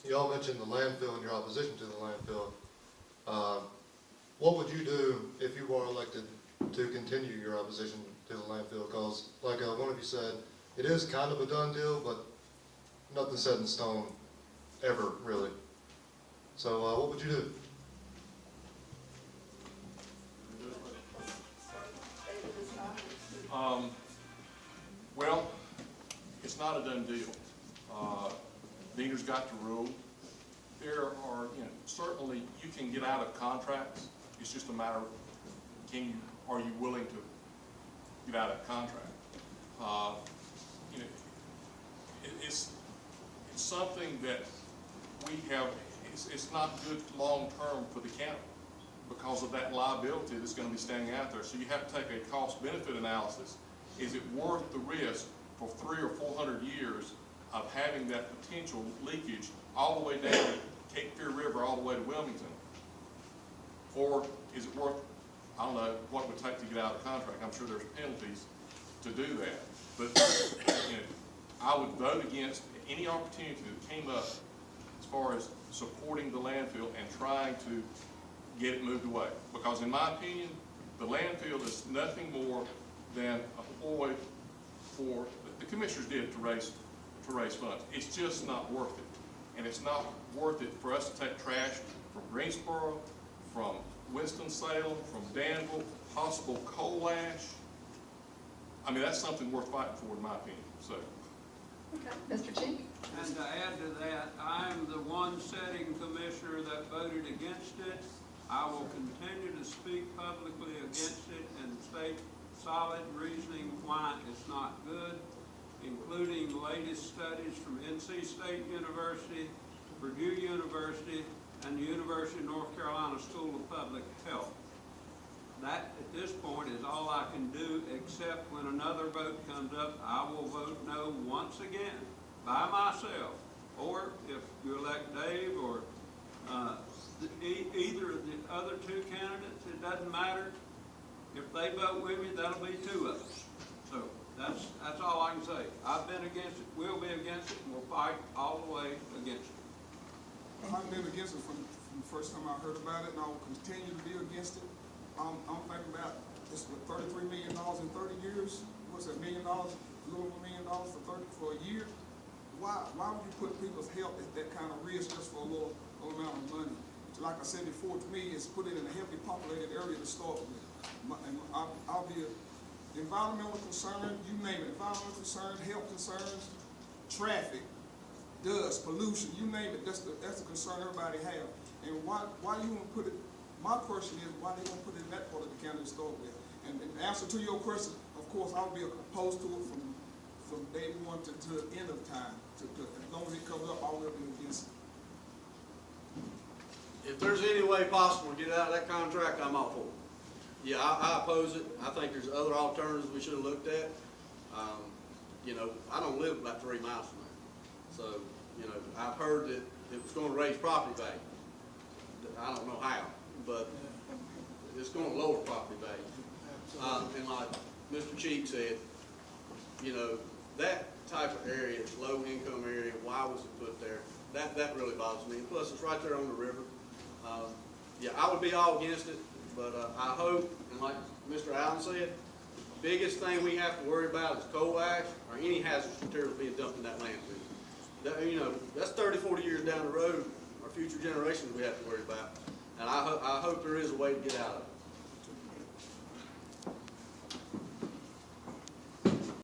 y'all mentioned the landfill and your opposition to the landfill. What would you do if you were elected to continue your opposition to the landfill? Because, like one of you said, it is kind of a done deal, but nothing set in stone ever, really. So what would you do? Well, it's not a done deal. Leaders got to rule. There are, certainly you can get out of contracts. It's just a matter of are you willing to get out of contract? It's something that we have. It's not good long term for the county because of that liability that's going to be standing out there. So you have to take a cost-benefit analysis. Is it worth the risk for 300 or 400 years of having that potential leakage all the way down Cape Fear River all the way to Wilmington? Or is it worth, I don't know, what it would take to get out of the contract? I'm sure there's penalties to do that. But I would vote against any opportunity that came up as far as supporting the landfill and trying to get it moved away. Because in my opinion, the landfill is nothing more than a ploy for, the commissioners did to raise funds. It's just not worth it. And it's not worth it for us to take trash from Greensboro, from Winston-Salem, from Danville, possible coal ash. I mean, that's something worth fighting for in my opinion, so. Okay, Mr. Cheek. And to add to that, I'm the one setting commissioner that voted against it. I will continue to speak publicly against it and state solid reasoning why it's not good, including the latest studies from NC State University, Purdue University, and the University of North Carolina School of Public Health. That, at this point, is all I can do, except when another vote comes up, I will vote no once again, by myself. Or if you elect Dave or either of the other two candidates, it doesn't matter. If they vote with me, that'll be two of us. So that's all I can say. I've been against it, we'll be against it, and we'll fight all the way against it. I've been against it from the first time I heard about it, and I will continue to be against it. I'm thinking about this with $33 million in 30 years. What's that, $1 million? A little over $1 million for a year. Why would you put people's health at that kind of risk just for a little amount of money? Like I said before, to me, it's put it in a heavily populated area to start with. And I'll be environmental concern, you name it, environmental concerns, health concerns, traffic, dust, pollution, you name it. That's the concern everybody have. And why you want to put it? My question is, why they want to put it in that part of the county to start with? And the answer to your question, of course, I'll be opposed to it from day one to the end of time. As long as it comes up, I will be against it. If there's any way possible to get out of that contract, I'm all for it. Yeah, I oppose it. I think there's other alternatives we should have looked at. I don't live about 3 miles from there. So, I've heard that it was going to raise property value. I don't know how, but it's going to lower property value. And like Mr. Cheek said, that type of area, low income area, why was it put there? That really bothers me. And plus, it's right there on the river. Yeah, I would be all against it, but I hope, and like Mr. Allen said, the biggest thing we have to worry about is coal ash or any hazardous materials being dumped in that landfill. That's 30, 40 years down the road, our future generations we have to worry about. And I hope there is a way to get out of it.